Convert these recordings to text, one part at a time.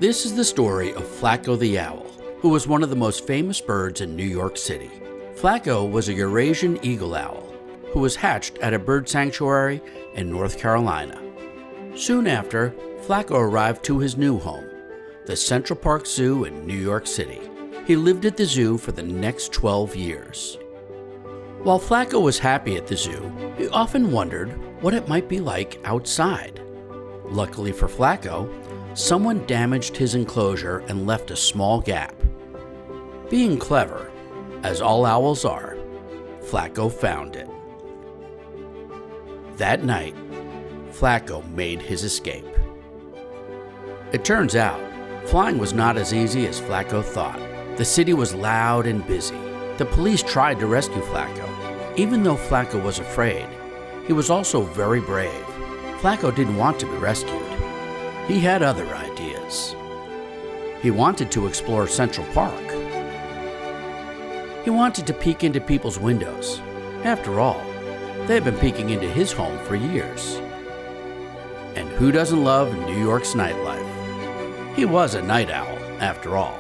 This is the story of Flaco the owl, who was one of the most famous birds in New York City. Flaco was a Eurasian eagle owl who was hatched at a bird sanctuary in North Carolina. Soon after, Flaco arrived to his new home, the Central Park Zoo in New York City. He lived at the zoo for the next 12 years. While Flaco was happy at the zoo, he often wondered what it might be like outside. Luckily for Flaco, someone damaged his enclosure and left a small gap. Being clever, as all owls are, Flaco found it. That night, Flaco made his escape. It turns out, flying was not as easy as Flaco thought. The city was loud and busy. The police tried to rescue Flaco. Even though Flaco was afraid, he was also very brave. Flaco didn't want to be rescued. He had other ideas. He wanted to explore Central Park. He wanted to peek into people's windows. After all, they had been peeking into his home for years. And who doesn't love New York's nightlife? He was a night owl, after all.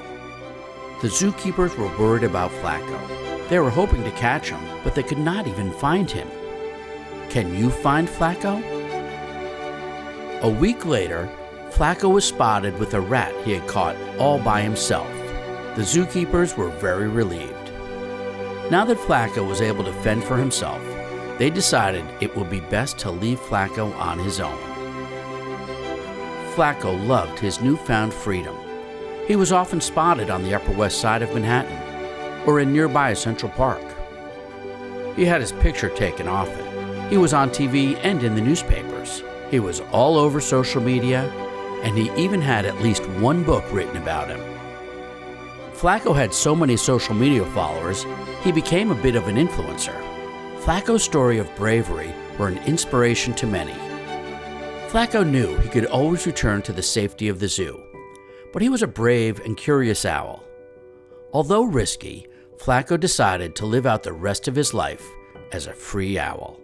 The zookeepers were worried about Flaco. They were hoping to catch him, but they could not even find him. Can you find Flaco? A week later, Flaco was spotted with a rat he had caught all by himself. The zookeepers were very relieved. Now that Flaco was able to fend for himself, they decided it would be best to leave Flaco on his own. Flaco loved his newfound freedom. He was often spotted on the Upper West Side of Manhattan or in nearby Central Park. He had his picture taken often. He was on TV and in the newspapers. He was all over social media, and he even had at least one book written about him. Flaco had so many social media followers, he became a bit of an influencer. Flaco's story of bravery were an inspiration to many. Flaco knew he could always return to the safety of the zoo, but he was a brave and curious owl. Although risky, Flaco decided to live out the rest of his life as a free owl.